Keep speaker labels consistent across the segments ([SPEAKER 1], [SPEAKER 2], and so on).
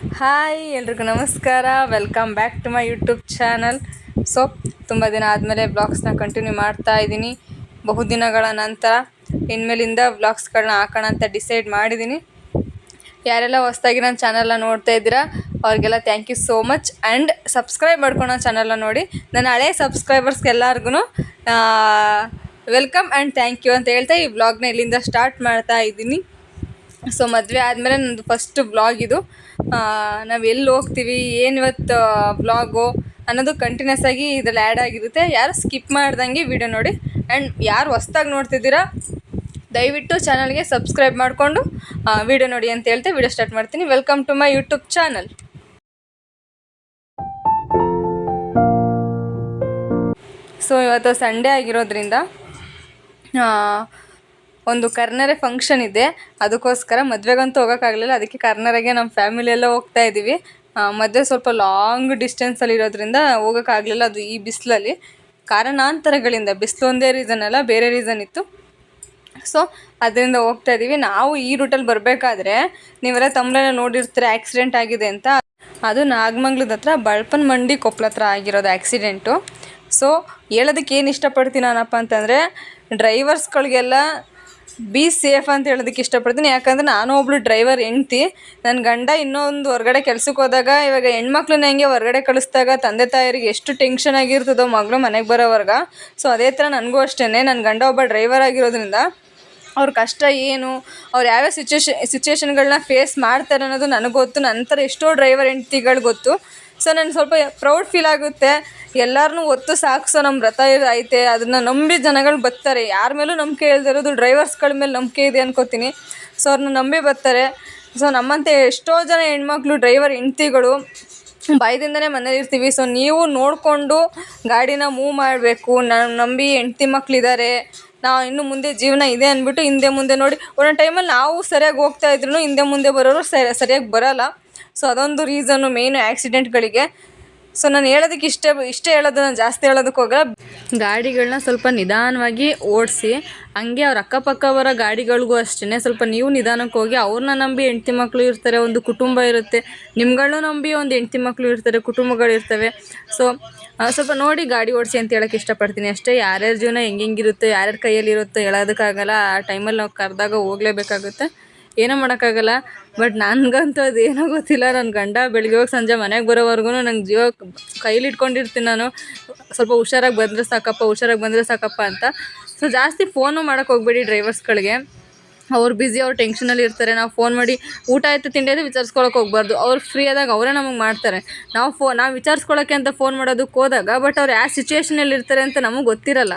[SPEAKER 1] Hi ಎಲ್ರಿಗೂ ನಮಸ್ಕಾರ, welcome back to my YouTube channel. So ತುಂಬ ದಿನ ಆದಮೇಲೆ ವ್ಲಾಗ್ಸ್ನ ಕಂಟಿನ್ಯೂ ಮಾಡ್ತಾ ಇದ್ದೀನಿ. ಬಹುದಿನಗಳ ನಂತರ ಇನ್ಮೇಲಿಂದ ವ್ಲಾಗ್ಸ್ಗಳನ್ನ ಹಾಕೋಣ ಅಂತ ಡಿಸೈಡ್ ಮಾಡಿದ್ದೀನಿ. ಯಾರೆಲ್ಲ ಹೊಸದಾಗಿ ನನ್ನ ಚಾನಲ್ನ ನೋಡ್ತಾ ಇದ್ದೀರಾ ಅವ್ರಿಗೆಲ್ಲ thank you so much. And subscribe ಮಾಡ್ಕೊಂಡು ನನ್ನ ಚಾನಲ್ನ ನೋಡಿ. ನನ್ನ ಹಳೆ ಸಬ್ಸ್ಕ್ರೈಬರ್ಸ್ಗೆಲ್ಲರಿಗೂ ವೆಲ್ಕಮ್ ಆ್ಯಂಡ್ ಥ್ಯಾಂಕ್ ಯು ಅಂತ ಹೇಳ್ತಾ ಈ ವ್ಲಾಗ್ನ ಇಲ್ಲಿಂದ ಸ್ಟಾರ್ಟ್ ಮಾಡ್ತಾ ಇದ್ದೀನಿ. ಸೊ ಮದುವೆ ಆದಮೇಲೆ ನನ್ನದು ಫಸ್ಟ್ ವ್ಲಾಗ್ ಇದು. ನಾವು ಎಲ್ಲಿ ಹೋಗ್ತೀವಿ, ಏನು ಇವತ್ತು ವ್ಲಾಗು ಅನ್ನೋದು ಕಂಟಿನ್ಯೂಸ್ ಆಗಿ ಇದರಲ್ಲಿ ಆ್ಯಡ್ ಆಗಿರುತ್ತೆ. ಯಾರು ಸ್ಕಿಪ್ ಮಾಡ್ದಂಗೆ ವಿಡಿಯೋ ನೋಡಿ. ಆ್ಯಂಡ್ ಯಾರು ಹೊಸ್ದಾಗಿ ನೋಡ್ತಿದ್ದೀರಾ ದಯವಿಟ್ಟು ಚಾನಲ್ಗೆ ಸಬ್ಸ್ಕ್ರೈಬ್ ಮಾಡಿಕೊಂಡು ವಿಡಿಯೋ ನೋಡಿ ಅಂತ ಹೇಳ್ತಾ ವಿಡಿಯೋ ಸ್ಟಾರ್ಟ್ ಮಾಡ್ತೀನಿ. Welcome to my YouTube channel. So ಇವತ್ತು ಸಂಡೇ ಆಗಿರೋದ್ರಿಂದ ಒಂದು ಕರ್ನರೆ ಫಂಕ್ಷನ್ ಇದೆ. ಅದಕ್ಕೋಸ್ಕರ ಮದುವೆಗಂತೂ ಹೋಗೋಕ್ಕಾಗಲಿಲ್ಲ, ಅದಕ್ಕೆ ಕರ್ನರೆಗೆ ನಮ್ಮ ಫ್ಯಾಮಿಲಿ ಎಲ್ಲ ಹೋಗ್ತಾ ಇದ್ದೀವಿ. ಮದುವೆ ಸ್ವಲ್ಪ ಲಾಂಗ್ ಡಿಸ್ಟೆನ್ಸಲ್ಲಿ ಇರೋದ್ರಿಂದ ಹೋಗೋಕ್ಕಾಗಲಿಲ್ಲ, ಅದು ಈ ಬಿಸಿಲಲ್ಲಿ. ಕಾರಣಾಂತರಗಳಿಂದ, ಬಿಸಿಲು ಒಂದೇ ರೀಸನ್ ಅಲ್ಲ, ಬೇರೆ ರೀಸನ್ ಇತ್ತು. ಸೊ ಅದರಿಂದ ಹೋಗ್ತಾ ಇದ್ದೀವಿ. ನಾವು ಈ ರೂಟಲ್ಲಿ ಬರಬೇಕಾದ್ರೆ ನೀವೆಲ್ಲ ತಮ್ಮನೆಲ್ಲ ನೋಡಿರ್ತೀರ ಆಕ್ಸಿಡೆಂಟ್ ಆಗಿದೆ ಅಂತ. ಅದು ನಾಗಮಂಗ್ಲದ ಹತ್ರ ಬಳ್ಪನ್ ಮಂಡಿ ಕೊಪ್ಪಳ ಹತ್ರ ಆಗಿರೋದು ಆಕ್ಸಿಡೆಂಟು. ಸೊ ಹೇಳೋದಕ್ಕೆ ಏನು ಇಷ್ಟಪಡ್ತೀನಿ ನಾನಪ್ಪ ಅಂತಂದರೆ, ಡ್ರೈವರ್ಸ್ಗಳಿಗೆಲ್ಲ ಬಿ ಸೇಫ್ ಅಂತ ಹೇಳೋದಕ್ಕೆ ಇಷ್ಟಪಡ್ತೀನಿ. ಯಾಕಂದರೆ ನಾನು ಒಬ್ಳು ಡ್ರೈವರ್ ಹೆಂಡ್ತಿ. ನನ್ನ ಗಂಡ ಇನ್ನೊಂದು ಹೊರಗಡೆ ಕೆಲ್ಸಕ್ಕೆ ಹೋದಾಗ, ಇವಾಗ ಹೆಣ್ಮಕ್ಳನ್ನ ಹೆಂಗೆ ಹೊರಗಡೆ ಕಳಿಸ್ದಾಗ ತಂದೆ ತಾಯಿರಿಗೆ ಎಷ್ಟು ಟೆನ್ಷನ್ ಆಗಿರ್ತದೋ ಮಗಳು ಮನೆಗೆ ಬರೋವರೆಗೆ, ಸೊ ಅದೇ ಥರ ನನಗೂ ಅಷ್ಟೇ. ನನ್ನ ಗಂಡ ಒಬ್ಬ ಡ್ರೈವರ್ ಆಗಿರೋದ್ರಿಂದ ಅವ್ರ ಕಷ್ಟ ಏನು, ಅವ್ರು ಯಾವ್ಯಾವ ಸಿಚುವೇಶನ್ಗಳನ್ನ ಫೇಸ್ ಮಾಡ್ತಾರೆ ಅನ್ನೋದು ನನಗೆ ಗೊತ್ತು. ನನ್ನ ಥರ ಎಷ್ಟೋ ಡ್ರೈವರ್ ಹೆಂಡ್ತಿಗಳು ಗೊತ್ತು. ಸೊ ನನಗೆ ಸ್ವಲ್ಪ ಪ್ರೌಡ್ ಫೀಲ್ ಆಗುತ್ತೆ. ಎಲ್ಲರನ್ನೂ ಒತ್ತು ಸಾಕ್ಸೋ ನಮ್ಮ ವ್ರತ ಐತೆ, ಅದನ್ನು ನಂಬಿ ಜನಗಳು ಬರ್ತಾರೆ. ಯಾರ ಮೇಲೂ ನಂಬಿಕೆ ಇಲ್ದಿರೋದು ಡ್ರೈವರ್ಸ್ಗಳ ಮೇಲೆ ನಂಬಿಕೆ ಇದೆ ಅನ್ಕೋತೀನಿ. ಸೊ ಅವ್ರನ್ನ ನಂಬಿ ಬರ್ತಾರೆ. ಸೊ ನಮ್ಮಂತೆ ಎಷ್ಟೋ ಜನ ಹೆಣ್ಮಕ್ಳು ಡ್ರೈವರ್ ಹೆಂಡ್ತಿಗಳು ಭಯದಿಂದನೇ ಮನೇಲಿ ಇರ್ತೀವಿ. ಸೊ ನೀವು ನೋಡಿಕೊಂಡು ಗಾಡಿನ ಮೂವ್ ಮಾಡಬೇಕು. ನಂಬಿ ಹೆಂಡ್ತಿ ಮಕ್ಕಳಿದ್ದಾರೆ, ನಾವು ಇನ್ನು ಮುಂದೆ ಜೀವನ ಇದೆ ಅಂದ್ಬಿಟ್ಟು ಹಿಂದೆ ಮುಂದೆ ನೋಡಿ. ಒಂದೊಂದು ಟೈಮಲ್ಲಿ ನಾವು ಸರಿಯಾಗಿ ಹೋಗ್ತಾ ಇದ್ರೂ ಹಿಂದೆ ಮುಂದೆ ಬರೋರು ಸರಿಯಾಗಿ ಬರೋಲ್ಲ. ಸೊ ಅದೊಂದು ರೀಸನ್ನು ಮೇಯ್ನು ಆ್ಯಕ್ಸಿಡೆಂಟ್ಗಳಿಗೆ. ಸೊ ನಾನು ಹೇಳೋದಕ್ಕೆ ಇಷ್ಟೇ ಹೇಳೋದು, ನಾನು ಜಾಸ್ತಿ ಹೇಳೋದಕ್ಕೆ ಹೋಗಲ್ಲ. ಗಾಡಿಗಳನ್ನ ಸ್ವಲ್ಪ ನಿಧಾನವಾಗಿ ಓಡಿಸಿ. ಹಂಗೆ ಅವ್ರ ಅಕ್ಕಪಕ್ಕ ಬರೋ ಗಾಡಿಗಳಿಗೂ ಅಷ್ಟೇ ಸ್ವಲ್ಪ ನೀವು ನಿಧಾನಕ್ಕೆ ಹೋಗಿ. ಅವ್ರನ್ನ ನಂಬಿ ಹೆಂಡ್ತಿ ಮಕ್ಕಳು ಇರ್ತಾರೆ, ಒಂದು ಕುಟುಂಬ ಇರುತ್ತೆ. ನಿಮ್ಗಳನ್ನೂ ನಂಬಿ ಒಂದು ಹೆಂಡ್ತಿ ಮಕ್ಕಳು ಇರ್ತಾರೆ, ಕುಟುಂಬಗಳಿರ್ತವೆ. ಸೊ ಸ್ವಲ್ಪ ನೋಡಿ ಗಾಡಿ ಓಡಿಸಿ ಅಂತ ಹೇಳೋಕ್ಕೆ ಇಷ್ಟಪಡ್ತೀನಿ ಅಷ್ಟೇ. ಯಾರ್ಯಾರ ಜೀವನ ಹೆಂಗಿರುತ್ತೋ, ಯಾರ್ಯಾರ ಕೈಯಲ್ಲಿರುತ್ತೋ ಹೇಳೋದಕ್ಕಾಗಲ್ಲ. ಆ ಟೈಮಲ್ಲಿ ನಾವು ಕರೆದಾಗ ಹೋಗಲೇಬೇಕಾಗುತ್ತೆ, ಏನೂ ಮಾಡೋಕ್ಕಾಗಲ್ಲ. ಬಟ್ ನನಗಂತೂ ಅದೇನೋ ಗೊತ್ತಿಲ್ಲ, ನನ್ನ ಗಂಡ ಬೆಳಿಗ್ಗೆ ಹೋಗಿ ಸಂಜೆ ಮನೆಗೆ ಬರೋವರೆಗೂ ನಂಗೆ ಜೀವ ಕೈಲಿ ಇಟ್ಕೊಂಡಿರ್ತೀನಿ ನಾನು. ಸ್ವಲ್ಪ ಹುಷಾರಾಗಿ ಬಂದರೆ ಸಾಕಪ್ಪ ಅಂತ. ಸೊ ಜಾಸ್ತಿ ಫೋನು ಮಾಡೋಕ್ಕೆ ಹೋಗಬೇಡಿ ಡ್ರೈವರ್ಸ್ಗಳಿಗೆ. ಅವ್ರು ಬ್ಯುಸಿ, ಅವ್ರು ಟೆನ್ಷನಲ್ಲಿ ಇರ್ತಾರೆ. ನಾವು ಫೋನ್ ಮಾಡಿ ಊಟ ಆಯಿತು ತಿಂಡಿ ಆಯಿತು ವಿಚಾರಿಸ್ಕೊಳಕ್ಕೆ ಹೋಗ್ಬಾರ್ದು. ಅವ್ರು ಫ್ರೀ ಆದಾಗ ಅವರೇ ನಮಗೆ ಮಾಡ್ತಾರೆ. ನಾವು ವಿಚಾರಿಸ್ಕೊಳ್ಳೋಕ್ಕೆ ಅಂತ ಫೋನ್ ಮಾಡೋದಕ್ಕೆ ಹೋದಾಗ ಬಟ್ ಅವ್ರು ಯಾವ ಸಿಚುವೇಷನಲ್ಲಿ ಇರ್ತಾರೆ ಅಂತ ನಮಗೆ ಗೊತ್ತಿರಲ್ಲ.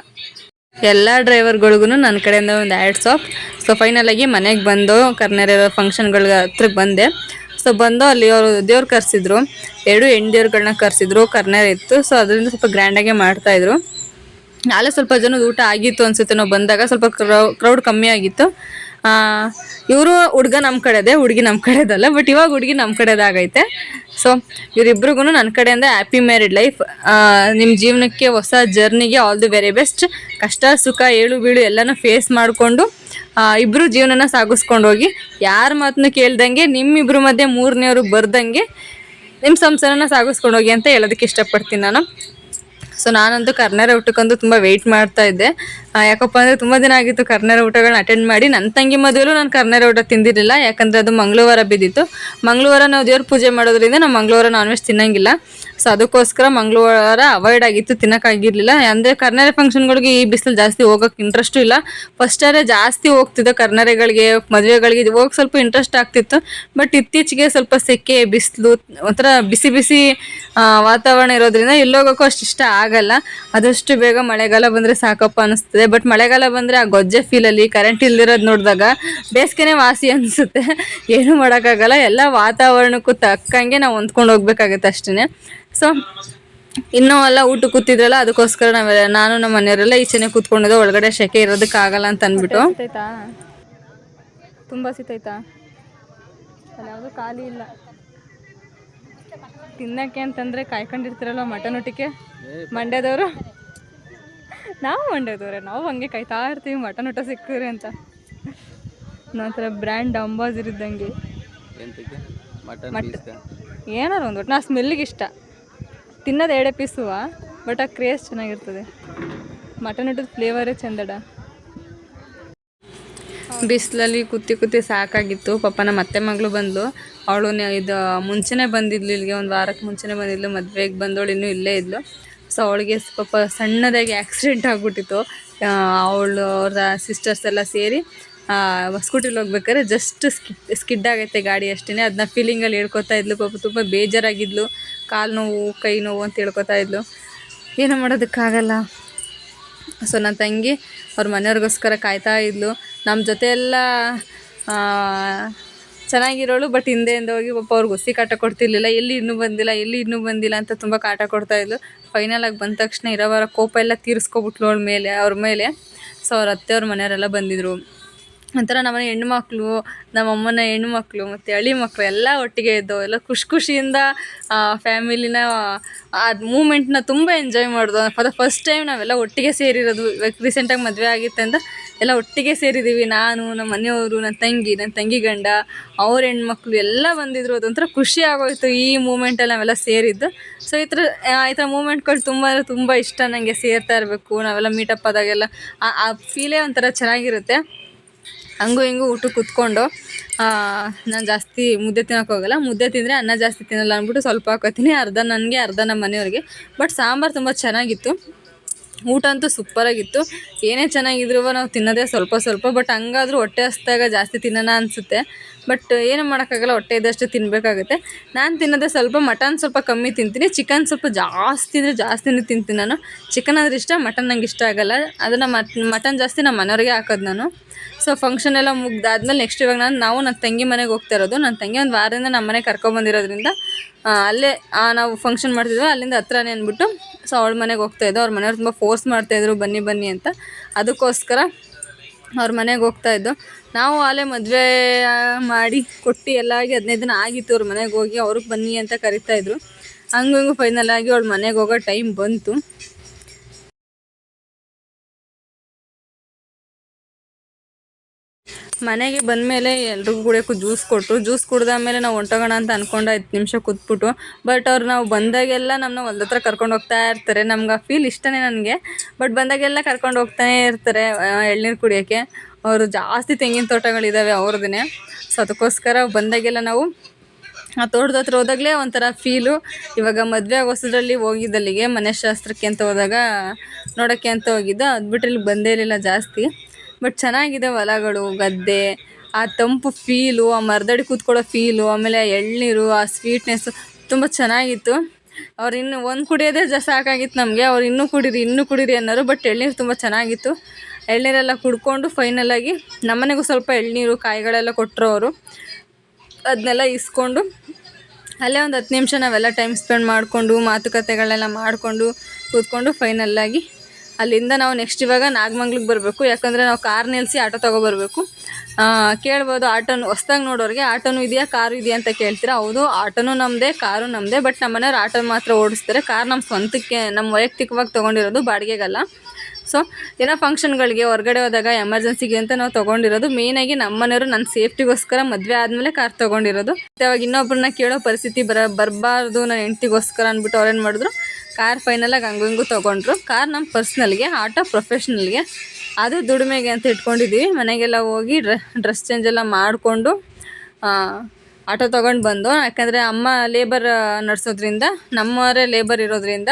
[SPEAKER 1] ಎಲ್ಲ ಡ್ರೈವರ್ಗಳಿಗೂ ನನ್ನ ಕಡೆಯಿಂದ ಒಂದು ಹ್ಯಾಟ್ಸ್ ಆಫ್. ಸೊ ಫೈನಲಾಗಿ ಮನೆಗೆ ಬಂದು ಕರ್ನರೆ ಫಂಕ್ಷನ್ಗಳಿಗೆ ಹತ್ರಕ್ಕೆ ಬಂದೆ. ಸೊ ಬಂದು ಅಲ್ಲಿ ಅವರು ದೇವ್ರು ಕರೆಸಿದ್ರು, 2 ಹೆಣ್ಣು ದೇವ್ರುಗಳನ್ನ ಕರೆಸಿದ್ರು. ಕರ್ನರೆ ಇತ್ತು, ಸೊ ಅದರಿಂದ ಸ್ವಲ್ಪ ಗ್ರ್ಯಾಂಡಾಗೆ ಮಾಡ್ತಾಯಿದ್ರು. ನಾಳೆ ಸ್ವಲ್ಪ ಜನದ ಊಟ ಆಗಿತ್ತು ಅನಿಸುತ್ತೆ. ನಾವು ಬಂದಾಗ ಸ್ವಲ್ಪ ಕ್ರೌಡ್ ಕಮ್ಮಿ ಆಗಿತ್ತು. ಇವರು ಹುಡುಗ ನಮ್ಮ ಕಡೆದೇ, ಹುಡುಗಿ ನಮ್ಮ ಕಡೆದಲ್ಲ. ಬಟ್ ಇವಾಗ ಹುಡುಗಿ ನಮ್ಮ ಕಡೆದಾಗೈತೆ. ಸೊ ಇವರಿಬ್ರಿಗೂ ನನ್ನ ಕಡೆಯಿಂದ ಹ್ಯಾಪಿ ಮ್ಯಾರಿಡ್ ಲೈಫ್. ನಿಮ್ಮ ಜೀವನಕ್ಕೆ ಹೊಸ ಜರ್ನಿಗೆ ಆಲ್ ದಿ ವೆರಿ ಬೆಸ್ಟ್. ಕಷ್ಟ ಸುಖ ಏಳು ಬೀಳು ಎಲ್ಲನೂ ಫೇಸ್ ಮಾಡಿಕೊಂಡು ಇಬ್ಬರು ಜೀವನನ ಸಾಗಿಸ್ಕೊಂಡು ಹೋಗಿ. ಯಾರ ಮಾತನ್ನು ಕೇಳ್ದಂಗೆ, ನಿಮ್ಮಿಬ್ಬರ ಮಧ್ಯೆ ಮೂರನೇವರು ಬರ್ದಂಗೆ ನಿಮ್ಮ ಸಂಸಾರನ ಸಾಗಿಸ್ಕೊಂಡು ಹೋಗಿ ಅಂತ ಹೇಳೋದಕ್ಕೆ ಇಷ್ಟಪಡ್ತೀನಿ ನಾನು. ಸೊ ನಾನಂತೂ ಕರ್ನರೆ ಊಟಕ್ಕಂತೂ ತುಂಬ ವೆಯ್ಟ್ ಮಾಡ್ತಾ ಇದ್ದೆ. ಯಾಕಪ್ಪ ಅಂದರೆ ತುಂಬ ದಿನ ಆಗಿತ್ತು ಕರ್ನರೆ ಊಟಗಳನ್ನ ಅಟೆಂಡ್ ಮಾಡಿ. ನನ್ನ ತಂಗಿ ಮದುವೆಲೂ ನಾನು ಕರ್ನರೆ ಊಟ ತಿಂದಿರಲಿಲ್ಲ, ಯಾಕಂದರೆ ಅದು ಮಂಗಳವಾರ ಬಿದ್ದಿತ್ತು. ಮಂಗಳವಾರ ನಾವು ದೇವ್ರ ಪೂಜೆ ಮಾಡೋದ್ರಿಂದ ನಾವು ಮಂಗಳವಾರ ನಾನ್ ವೆಜ್ ತಿನ್ನೋಂಗಿಲ್ಲ. ಸೊ ಅದಕ್ಕೋಸ್ಕರ ಮಂಗಳವಾರ ಅವಾಯ್ಡ್ ಆಗಿತ್ತು, ತಿನ್ನೋಕ್ಕಾಗಿರಲಿಲ್ಲ. ಅಂದರೆ ಕರ್ನರೆ ಫಂಕ್ಷನ್ಗಳಿಗೆ ಈ ಬಿಸಿಲು ಜಾಸ್ತಿ ಹೋಗೋಕ್ಕೆ ಇಂಟ್ರೆಸ್ಟು ಇಲ್ಲ. ಫಸ್ಟಾರೆ ಜಾಸ್ತಿ ಹೋಗ್ತಿದ್ದೆ ಕರ್ನರೆಗಳಿಗೆ, ಮದುವೆಗಳಿಗೆ ಹೋಗಿ ಸ್ವಲ್ಪ ಇಂಟ್ರೆಸ್ಟ್ ಆಗ್ತಿತ್ತು. ಬಟ್ ಇತ್ತೀಚೆಗೆ ಸ್ವಲ್ಪ ಸೆಕೆ, ಬಿಸಿಲು, ಒಂಥರ ಬಿಸಿ ಬಿಸಿ ವಾತಾವರಣ ಇರೋದ್ರಿಂದ ಎಲ್ಲೋಗೋಕ್ಕೂ ಅಷ್ಟು ಇಷ್ಟ ಆಗಲ್ಲ. ಆದಷ್ಟು ಬೇಗ ಮಳೆಗಾಲ ಬಂದರೆ ಸಾಕಪ್ಪ ಅನಿಸ್ತದೆ. ಬಟ್ ಮಳೆಗಾಲ ಬಂದರೆ ಆ ಗೊಜ್ಜೆ ಫೀಲಲ್ಲಿ ಕರೆಂಟ್ ಇಲ್ದಿರೋದು ನೋಡಿದಾಗ ಬೇಸಿಗೆನೇ ವಾಸಿ ಅನಿಸುತ್ತೆ. ಏನೂ ಮಾಡೋಕ್ಕಾಗಲ್ಲ, ಎಲ್ಲ ವಾತಾವರಣಕ್ಕೂ ತಕ್ಕಂಗೆ ನಾವು ಹೊಂದ್ಕೊಂಡು ಹೋಗ್ಬೇಕಾಗತ್ತೆ ಅಷ್ಟೇ. ಸೊ ಇನ್ನೂ ಎಲ್ಲ ಊಟ ಕೂತಿದ್ರಲ್ಲ, ಅದಕ್ಕೋಸ್ಕರ ನಾನು ನಮ್ಮ ಮನೆಯವರೆಲ್ಲ ಈಚೆನೆ ಕೂತ್ಕೊಂಡಿದ್ದೆ. ಒಳಗಡೆ ಸೆಕೆ ಇರೋದಕ್ಕಾಗಲ್ಲ ಅಂತ ಅಂದ್ಬಿಟ್ಟು. ತುಂಬ ಸಿತೈತಾ, ಅಲ್ಲಿ ಯಾವುದೂ ಖಾಲಿ ಇಲ್ಲ ತಿನ್ನಕ್ಕೆ ಅಂತಂದರೆ. ಕಾಯ್ಕೊಂಡಿರ್ತೀರಲ್ಲ ಮಟನ್ ಊಟಕ್ಕೆ ಮಂಡ್ಯದವರು. ನಾವು ಮಂಡ್ಯದವ್ರೆ, ನಾವು ಹಂಗೆ ಕಾಯ್ತಾ ಇರ್ತೀವಿ ಮಟನ್ ಊಟ ಸಿಕ್ಕಿರಿ ಅಂತ. ಒಂಥರ ಬ್ರ್ಯಾಂಡ್ ಅಂಬಾಸಿರ್ ಇದ್ದಂಗೆ. ಮಟ್ ಏನಾರು ಒಂದು ಒಟ್ಟು ನಾ ಸ್ಮೆಲ್ಲಿಗೆ ಇಷ್ಟ, ತಿನ್ನೋದು 2 ಪೀಸುವ, ಬಟ್ ಆ ಕ್ರೇಸ್ ಚೆನ್ನಾಗಿರ್ತದೆ. ಮಟನ್ ಇಟ್ಟದ ಫ್ಲೇವರೇ ಚಂದಡ. ಬಿಸಿಲಲ್ಲಿ ಕೂತಿ ಸಾಕಾಗಿತ್ತು. ಪಾಪ ನಮ್ಮ ಅತ್ತೆ ಮಗಳು ಬಂದಳು. ಅವಳು ಇದು ಮುಂಚೆನೇ ಬಂದಿದ್ಲು ಇಲ್ಲಿಗೆ, ಒಂದು ವಾರಕ್ಕೆ ಮುಂಚೆನೇ ಬಂದಿದ್ಲು. ಮದುವೆಗೆ ಬಂದವಳು ಇನ್ನೂ ಇಲ್ಲೇ ಇದ್ಲು. ಸೊ ಅವಳಿಗೆ ಪಾಪ ಸಣ್ಣದಾಗಿ ಆಕ್ಸಿಡೆಂಟ್ ಆಗಿಬಿಟ್ಟಿತ್ತು. ಅವಳು ಅವ್ರ ಸಿಸ್ಟರ್ಸ್ ಎಲ್ಲ ಸೇರಿ ಸ್ಕೂಟಿಲಿ ಹೋಗ್ಬೇಕಾದ್ರೆ ಜಸ್ಟ್ ಸ್ಕಿಡ್ ಆಗೈತೆ ಗಾಡಿ ಅಷ್ಟೇ. ಅದನ್ನ ಫೀಲಿಂಗಲ್ಲಿ ಹೇಳ್ಕೊತಾ ಇದ್ಲು. ಪಾಪ ತುಂಬ ಬೇಜಾರಾಗಿದ್ಲು. ಕಾಲು ನೋವು, ಕೈ ನೋವು ಅಂತ ಹೇಳ್ಕೊತಾ ಇದ್ಲು. ಏನೂ ಮಾಡೋದಕ್ಕಾಗಲ್ಲ. ಸೊ ನನ್ನ ತಂಗಿ ಅವ್ರ ಮನೆಯವ್ರಿಗೋಸ್ಕರ ಕಾಯ್ತಾ ಇದ್ಲು. ನಮ್ಮ ಜೊತೆ ಎಲ್ಲ ಚೆನ್ನಾಗಿರೋಳು, ಬಟ್ ಹಿಂದೆಯಿಂದ ಹೋಗಿ ಪಾಪ ಅವ್ರಿಗೆ ಹುಸಿ ಕಾಟ ಕೊಡ್ತಿರ್ಲಿಲ್ಲ. ಎಲ್ಲಿ ಇನ್ನೂ ಬಂದಿಲ್ಲ ಅಂತ ತುಂಬ ಕಾಟ ಕೊಡ್ತಾಯಿದ್ಲು. ಫೈನಲಾಗಿ ಬಂದ ತಕ್ಷಣ ಇರೋವರ ಕೋಪ ಎಲ್ಲ ತೀರಿಸ್ಕೊಬಿಟ್ಲು ಅವ್ರ ಮೇಲೆ. ಸೊ ಅವ್ರ ಅತ್ತೆಯವ್ರ ಮನೆಯವರೆಲ್ಲ ಬಂದಿದ್ದರು. ಒಂಥರ ನಮ್ಮನೆ ಹೆಣ್ಮಕ್ಳು, ನಮ್ಮಮ್ಮನ ಹೆಣ್ಮಕ್ಳು ಮತ್ತು ಹಳ್ಳಿ ಮಕ್ಕಳು ಎಲ್ಲ ಒಟ್ಟಿಗೆ ಇದ್ದವು. ಎಲ್ಲ ಖುಷಿಯಿಂದ ಫ್ಯಾಮಿಲಿನ ಆ ಮೂಮೆಂಟ್ನ ತುಂಬ ಎಂಜಾಯ್ ಮಾಡಿದ್ವು. ಫಾರ್ ದ ಫಸ್ಟ್ ಟೈಮ್ ನಾವೆಲ್ಲ ಒಟ್ಟಿಗೆ ಸೇರಿರೋದು. ಇವಾಗ ರೀಸೆಂಟಾಗಿ ಮದುವೆ ಆಗಿತ್ತಂದ ಎಲ್ಲ ಒಟ್ಟಿಗೆ ಸೇರಿದ್ದೀವಿ. ನಾನು, ನಮ್ಮ ಮನೆಯವರು, ನನ್ನ ತಂಗಿ ಗಂಡ, ಅವ್ರ ಹೆಣ್ಮಕ್ಳು ಎಲ್ಲ ಬಂದಿದ್ರು. ಅದೊಂಥರ ಖುಷಿ ಆಗೋಯಿತು ಈ ಮೂಮೆಂಟಲ್ಲಿ ನಾವೆಲ್ಲ ಸೇರಿದ್ದು. ಸೊ ಈ ಥರ ಮೂಮೆಂಟ್ಗಳು ತುಂಬ ಇಷ್ಟ ನನಗೆ. ಸೇರ್ತಾ ಇರಬೇಕು ನಾವೆಲ್ಲ ಮೀಟಪ್ ಆದಾಗೆಲ್ಲ. ಆ ಫೀಲೇ ಒಂಥರ ಚೆನ್ನಾಗಿರುತ್ತೆ. ಹಂಗೂ ಹಿಂಗೂ ಊಟಕ್ಕೆ ಕೂತ್ಕೊಂಡು ನಾನು ಜಾಸ್ತಿ ಮುದ್ದೆ ತಿನ್ನೋಕೆ ಹೋಗಲ್ಲ. ಮುದ್ದೆ ತಿಂದರೆ ಅನ್ನ ಜಾಸ್ತಿ ತಿನ್ನಲ್ಲ ಅಂದ್ಬಿಟ್ಟು ಸ್ವಲ್ಪ ಹಾಕೋತೀನಿ. ಅರ್ಧ ನನಗೆ, ಅರ್ಧ ನಮ್ಮ ಮನೆಯವ್ರಿಗೆ. ಬಟ್ ಸಾಂಬಾರು ತುಂಬ ಚೆನ್ನಾಗಿತ್ತು. ಊಟ ಅಂತೂ ಸೂಪರಾಗಿತ್ತು. ಏನೇ ಚೆನ್ನಾಗಿದ್ರು ನಾವು ತಿನ್ನೋದೇ ಸ್ವಲ್ಪ. ಬಟ್ ಹಂಗಾದ್ರೂ ಹೊಟ್ಟೆ ಹಸ್ದಾಗ ಜಾಸ್ತಿ ತಿನ್ನೋಣ ಅನಿಸುತ್ತೆ. ಬಟ್ ಏನೂ ಮಾಡೋಕ್ಕಾಗಲ್ಲ, ಹೊಟ್ಟೆ ಇದ್ದಷ್ಟು ತಿನ್ನಬೇಕಾಗುತ್ತೆ. ನಾನು ತಿನ್ನೋದೇ ಸ್ವಲ್ಪ. ಮಟನ್ ಸ್ವಲ್ಪ ಕಮ್ಮಿ ತಿಂತೀನಿ. ಚಿಕನ್ ಸ್ವಲ್ಪ ಜಾಸ್ತಿನೇ ತಿಂತೀನಿ ನಾನು. ಚಿಕನ್ ಆದರೆ ಇಷ್ಟ, ಮಟನ್ ನಂಗೆ ಇಷ್ಟ ಆಗೋಲ್ಲ. ಅದನ್ನು ಮಟನ್ ಜಾಸ್ತಿ ನಮ್ಮ ಮನೆಯವ್ರಿಗೆ ಹಾಕೋದು ನಾನು. ಸೊ ಫಂಕ್ಷನ್ ಎಲ್ಲ ಮುಗ್ದಾದ್ಮೇಲೆ ನೆಕ್ಸ್ಟ್ ಇವಾಗ ನಾವು ನನ್ನ ತಂಗಿ ಮನೆಗೆ ಹೋಗ್ತಾ ಇರೋದು. ನನ್ನ ತಂಗಿ ಒಂದು ವಾರದಿಂದ ನಮ್ಮ ಮನೆಗೆ ಕರ್ಕೊಬಂದಿರೋದ್ರಿಂದ ಅಲ್ಲೇ ನಾವು ಫಂಕ್ಷನ್ ಮಾಡ್ತಿದ್ವಿ, ಅಲ್ಲಿಂದ ಹತ್ರನೇ ಅಂದ್ಬಿಟ್ಟು ಸೊ ಅವಳ ಮನೆಗೆ ಹೋಗ್ತಾಯಿದ್ದೋ. ಅವ್ರ ಮನೆಯವ್ರು ತುಂಬ ಫೋರ್ಸ್ ಮಾಡ್ತಾಯಿದ್ರು ಬನ್ನಿ ಅಂತ. ಅದಕ್ಕೋಸ್ಕರ ಅವ್ರ ಮನೆಗೆ ಹೋಗ್ತಾಯಿದ್ದೋ. ನಾವು ಅಲ್ಲೇ ಮದುವೆ ಮಾಡಿ ಕೊಟ್ಟು ಎಲ್ಲ ಆಗಿ 15 ದಿನ ಆಗಿತ್ತು. ಅವ್ರ ಮನೆಗೆ ಹೋಗಿ ಅವ್ರಿಗೆ ಬನ್ನಿ ಅಂತ ಕರಿತಾಯಿದ್ರು. ಹಂಗೂ ಫೈನಲ್ ಆಗಿ ಅವಳ ಮನೆಗೆ ಹೋಗೋ ಟೈಮ್ ಬಂತು. ಮನೆಗೆ ಬಂದಮೇಲೆ ಎಲ್ರಿಗೂ ಕುಡಿಯೋಕ್ಕೂ ಜ್ಯೂಸ್ ಕೊಟ್ಟರು. ಜ್ಯೂಸ್ ಕುಡ್ದಾದ್ಮೇಲೆ ನಾವು ಹೊಂಟೋಗೋಣ ಅಂತ ಅಂದ್ಕೊಂಡು 10 ನಿಮಿಷ ಕೂತ್ಬಿಟ್ಟು. ಬಟ್ ಅವ್ರು ನಾವು ಬಂದಾಗೆಲ್ಲ ನಮ್ಮನ್ನ ಹೊಲ್ದ ಹತ್ರ ಕರ್ಕೊಂಡು ಹೋಗ್ತಾ ಇರ್ತಾರೆ. ನಮ್ಗೆ ಆ ಫೀಲ್ ಇಷ್ಟನೇ ನನಗೆ. ಬಟ್ ಬಂದಾಗೆಲ್ಲ ಕರ್ಕೊಂಡು ಹೋಗ್ತಾನೆ ಇರ್ತಾರೆ ಎಳ್ನೀರು ಕುಡಿಯೋಕ್ಕೆ. ಅವರು ಜಾಸ್ತಿ ತೆಂಗಿನ ತೋಟಗಳಿದ್ದಾವೆ ಅವ್ರದ್ದೇ. ಸೊ ಅದಕ್ಕೋಸ್ಕರ ಬಂದಾಗೆಲ್ಲ ನಾವು ಆ ತೋಟದ ಹತ್ರ ಹೋದಾಗಲೇ ಒಂಥರ ಫೀಲು. ಇವಾಗ ಮದುವೆ ಆಗೋ ಹೊಸದ್ರಲ್ಲಿ ಹೋಗಿದ್ದಲ್ಲಿಗೆ ಮನೆ ಶಾಸ್ತ್ರಕ್ಕೆ ಅಂತ ಹೋದಾಗ ನೋಡೋಕ್ಕೆ ಅಂತ ಹೋಗಿದ್ದು. ಅದು ಬಿಟ್ಟರೆ ಇಲ್ಲಿ ಬಂದೇ ಇರಲಿಲ್ಲ ಜಾಸ್ತಿ. ಬಟ್ ಚೆನ್ನಾಗಿದೆ ಹೊಲಗಳು, ಗದ್ದೆ, ಆ ತಂಪು ಫೀಲು, ಆ ಮರದಡಿ ಕೂತ್ಕೊಳ್ಳೋ ಫೀಲು, ಆಮೇಲೆ ಆ ಎಳ್ನೀರು, ಆ ಸ್ವೀಟ್ನೆಸ್ಸು ತುಂಬ ಚೆನ್ನಾಗಿತ್ತು. ಅವ್ರು ಇನ್ನೂ ಒಂದು ಕುಡಿಯೋದೇ ಸಾಕಾಗಿತ್ತು ನಮಗೆ. ಅವ್ರು ಇನ್ನೂ ಕುಡೀರಿ ಅನ್ನೋರು. ಬಟ್ ಎಳ್ನೀರು ತುಂಬ ಚೆನ್ನಾಗಿತ್ತು. ಎಳ್ನೀರೆಲ್ಲ ಕುಡ್ಕೊಂಡು ಫೈನಲಾಗಿ ನಮ್ಮನೆಗೂ ಸ್ವಲ್ಪ ಎಳ್ನೀರು, ಕಾಯಿಗಳೆಲ್ಲ ಕೊಟ್ಟರು ಅವರು. ಅದನ್ನೆಲ್ಲ ಇಸ್ಕೊಂಡು ಅಲ್ಲೇ ಒಂದು 10 ನಿಮಿಷ ನಾವೆಲ್ಲ ಟೈಮ್ ಸ್ಪೆಂಡ್ ಮಾಡಿಕೊಂಡು ಮಾತುಕತೆಗಳನ್ನೆಲ್ಲ ಮಾಡಿಕೊಂಡು ಕೂತ್ಕೊಂಡು ಫೈನಲ್ಲಾಗಿ ಅಲ್ಲಿಂದ ನಾವು ನೆಕ್ಸ್ಟ್ ಇವಾಗ ನಾಗಮಂಗ್ಲಿಗೆ ಬರಬೇಕು. ಯಾಕಂದರೆ ನಾವು ಕಾರ್ ನಿಲ್ಲಿಸಿ ಆಟೋ ತೊಗೊಬರ್ಬೇಕು. ಕೇಳ್ಬೋದು, ಆಟೋನು ಹೊಸ್ದಾಗಿ ನೋಡೋರಿಗೆ ಆಟೋನು ಇದೆಯಾ ಕಾರು ಇದೆಯಾ ಅಂತ ಕೇಳ್ತೀರಾ. ಹೌದು, ಆಟೋನು ನಮ್ಮದೇ, ಕಾರು ನಮ್ಮದೇ. ಬಟ್ ನಮ್ಮ ಮನೆಯವ್ರು ಆಟೋ ಮಾತ್ರ ಓಡಿಸ್ತಾರೆ. ಕಾರ್ ನಮ್ಮ ಸ್ವಂತಕ್ಕೆ, ನಮ್ಮ ವೈಯಕ್ತಿಕವಾಗಿ ತೊಗೊಂಡಿರೋದು, ಬಾಡಿಗೆಗಲ್ಲ. ಸೊ ಏನೋ ಫಂಕ್ಷನ್ಗಳಿಗೆ ಹೊರಗಡೆ ಹೋದಾಗ ಎಮರ್ಜೆನ್ಸಿಗೆ ಅಂತ ನಾವು ತೊಗೊಂಡಿರೋದು. ಮೇಯ್ನಾಗಿ ನಮ್ಮ ಮನೆಯವರು ನನ್ನ ಸೇಫ್ಟಿಗೋಸ್ಕರ ಮದುವೆ ಆದಮೇಲೆ ಕಾರ್ ತೊಗೊಂಡಿರೋದು. ಅವಾಗ ಇನ್ನೊಬ್ಬರನ್ನ ಕೇಳೋ ಪರಿಸ್ಥಿತಿ ಬರಬಾರ್ದು ನನ್ನ ಹೆಂಡ್ತಿಗೋಸ್ಕರ ಅಂದ್ಬಿಟ್ಟು ಅವ್ರೇನು ಮಾಡಿದ್ರು, ಕಾರ್ ಫೈನಲಾಗಿ ಹಂಗೂ ತೊಗೊಂಡ್ರು. ಕಾರ್ ನಮ್ಮ ಪರ್ಸ್ನಲ್ಗೆ, ಆಟೋ ಪ್ರೊಫೆಷ್ನಲ್ಗೆ. ಅದು ದುಡಿಮೆಗೆ ಅಂತ ಇಟ್ಕೊಂಡಿದ್ದೀವಿ. ಮನೆಗೆಲ್ಲ ಹೋಗಿ ಡ್ರೆಸ್ ಚೇಂಜ್ ಎಲ್ಲ ಮಾಡಿಕೊಂಡು ಆಟೋ ತೊಗೊಂಡು ಬಂದು. ಯಾಕಂದರೆ ಅಮ್ಮ ಲೇಬರ್ ನಡೆಸೋದ್ರಿಂದ, ನಮ್ಮವರೇ ಲೇಬರ್ ಇರೋದ್ರಿಂದ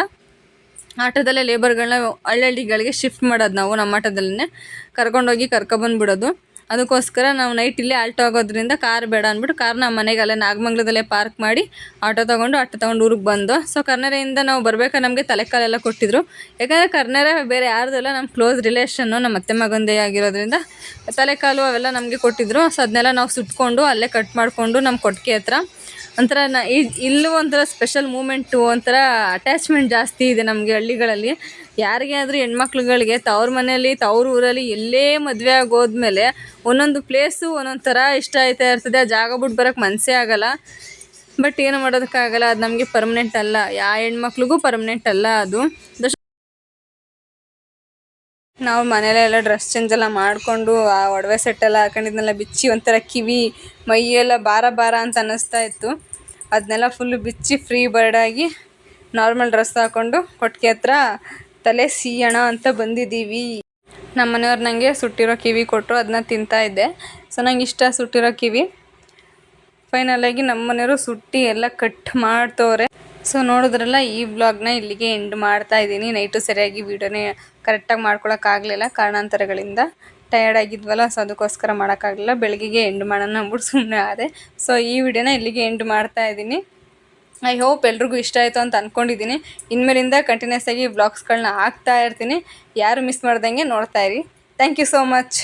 [SPEAKER 1] ಆಟೋದಲ್ಲೇ ಲೇಬರ್ಗಳನ್ನ ಹಳ್ಳಿಗಳಿಗೆ ಶಿಫ್ಟ್ ಮಾಡೋದು. ನಾವು ನಮ್ಮ ಆಟೋದಲ್ಲೇ ಕರ್ಕೊಂಡೋಗಿ ಕರ್ಕೊಬಂದ್ಬಿಡೋದು. ಅದಕ್ಕೋಸ್ಕರ ನಾವು ನೈಟ್ ಇಲ್ಲೇ ಆಲ್ಟೋ ಆಗೋದ್ರಿಂದ ಕಾರ್ ಬೇಡ ಅಂದ್ಬಿಟ್ಟು ಕಾರ್ನ ಮನೆಗೆ ಅಲ್ಲೇ ನಾಗಮಂಗ್ಲದಲ್ಲೇ ಪಾರ್ಕ್ ಮಾಡಿ ಆಟೋ ತೊಗೊಂಡು ಊರಿಗೆ ಬಂದು. ಸೊ ಕರ್ನೆರೆಯಿಂದ ನಾವು ಬರ್ಬೇಕಾದ್ರೆ ನಮಗೆ ತಲೆಕಾಲೆಲ್ಲ ಕೊಟ್ಟಿದ್ರು. ಯಾಕಂದರೆ ಕರ್ನೆರೆ ಬೇರೆ ಯಾರ್ದಲ್ಲ, ನಮ್ಮ ಕ್ಲೋಸ್ ರಿಲೇಷನ್ನು, ನಮ್ಮ ಅತ್ತೆ ಮಗಂದೇ ಆಗಿರೋದ್ರಿಂದ ತಲೆಕಾಲು ಅವೆಲ್ಲ ನಮಗೆ ಕೊಟ್ಟಿದ್ರು. ಸೊ ಅದನ್ನೆಲ್ಲ ನಾವು ಸುಟ್ಕೊಂಡು ಅಲ್ಲೇ ಕಟ್ ಮಾಡಿಕೊಂಡು ನಮ್ಮ ಕೊಟ್ಟಿಗೆ ಹತ್ರ ಒಂಥರ ಇಲ್ಲೂ ಒಂಥರ ಸ್ಪೆಷಲ್ ಮೂಮೆಂಟು, ಒಂಥರ ಅಟ್ಯಾಚ್ಮೆಂಟ್ ಜಾಸ್ತಿ ಇದೆ ನಮಗೆ ಹಳ್ಳಿಗಳಲ್ಲಿ. ಯಾರಿಗೇ ಆದರೂ ಹೆಣ್ಮಕ್ಳುಗಳಿಗೆ ತವ್ರ ಮನೆಯಲ್ಲಿ, ತವ್ರ ಊರಲ್ಲಿ ಎಲ್ಲೇ ಮದುವೆ ಆಗೋದ್ಮೇಲೆ ಒಂದೊಂದು ಪ್ಲೇಸು ಒಂದೊಂದು ಥರ ಇಷ್ಟ ಆಯ್ತಾ ಇರ್ತದೆ. ಆ ಜಾಗ ಬಿಟ್ಟು ಬರೋಕ್ಕೆ ಮನಸ್ಸೇ ಆಗೋಲ್ಲ. ಬಟ್ ಏನು ಮಾಡೋದಕ್ಕಾಗಲ್ಲ, ಅದು ನಮಗೆ ಪರ್ಮನೆಂಟ್ ಅಲ್ಲ. ಯಾವ ಹೆಣ್ಮಕ್ಳಿಗೂ ಪರ್ಮನೆಂಟ್ ಅಲ್ಲ ಅದು. ನಾವು ಮನೇಲೆಲ್ಲ ಡ್ರೆಸ್ ಚೇಂಜ್ ಎಲ್ಲ ಮಾಡಿಕೊಂಡು ಆ ಒಡವೆ ಸೆಟ್ಟೆಲ್ಲ ಹಾಕೊಂಡಿದ್ನೆಲ್ಲ ಬಿಚ್ಚಿ ಒಂಥರ ಕಿವಿ ಮೈಯೆಲ್ಲ ಭಾರ ಭಾರ ಅಂತ ಅನ್ನಿಸ್ತಾ ಇತ್ತು. ಅದನ್ನೆಲ್ಲ ಫುಲ್ಲು ಬಿಚ್ಚಿ ಫ್ರೀ ಬರ್ಡಾಗಿ ನಾರ್ಮಲ್ ಡ್ರೆಸ್ ಹಾಕ್ಕೊಂಡು ಕೊಟ್ಟಿಗೆ ಹತ್ರ ತಲೆ ಸೀಯೋಣ ಅಂತ ಬಂದಿದ್ದೀವಿ. ನಮ್ಮ ಮನೆಯವ್ರು ನನಗೆ ಸುಟ್ಟಿರೋ ಕಿವಿ ಕೊಟ್ಟರು, ಅದನ್ನ ತಿಂತಾ ಇದ್ದೆ. ಸೊ ನಂಗೆ ಇಷ್ಟ ಸುಟ್ಟಿರೋ ಕಿವಿ. ಫೈನಲಾಗಿ ನಮ್ಮ ಮನೆಯವರು ಸುಟ್ಟಿ ಎಲ್ಲ ಕಟ್ ಮಾಡ್ತವ್ರೆ. ಸೊ ನೋಡಿದ್ರಲ್ಲ, ಈ ವ್ಲಾಗ್ನ ಇಲ್ಲಿಗೆ ಎಂಡ್ ಮಾಡ್ತಾ ಇದ್ದೀನಿ. ನೈಟು ಸರಿಯಾಗಿ ವೀಡಿಯೋನೇ ಕರೆಕ್ಟಾಗಿ ಮಾಡ್ಕೊಳಕ್ಕಾಗಲಿಲ್ಲ ಕಾರಣಾಂತರಗಳಿಂದ. ಟಯರ್ಡ್ ಆಗಿದ್ವಲ್ಲ, ಸೊ ಅದಕ್ಕೋಸ್ಕರ ಮಾಡೋಕ್ಕಾಗಲಿಲ್ಲ. ಬೆಳಗ್ಗೆಗೆ ಎಂಡ್ ಮಾಡೋಣ ಅಂದ್ಬಿಟ್ಟು ಸುಮ್ಮನೆ ಆದೆ. ಸೊ ಈ ವಿಡಿಯೋನ ಇಲ್ಲಿಗೆ ಎಂಡ್ ಮಾಡ್ತಾ ಇದ್ದೀನಿ. ಐ ಹೋಪ್ ಎಲ್ರಿಗೂ ಇಷ್ಟ ಆಯಿತು ಅಂತ ಅಂದ್ಕೊಂಡಿದ್ದೀನಿ. ಇನ್ಮೇಲಿಂದ ಕಂಟಿನ್ಯೂಸ್ ಆಗಿ ವ್ಲಾಗ್ಸ್ಗಳನ್ನ ಹಾಕ್ತಾ ಇರ್ತೀನಿ. ಯಾರು ಮಿಸ್ ಮಾಡ್ದಂಗೆ ನೋಡ್ತಾ ಇರಿ. Thank you so much.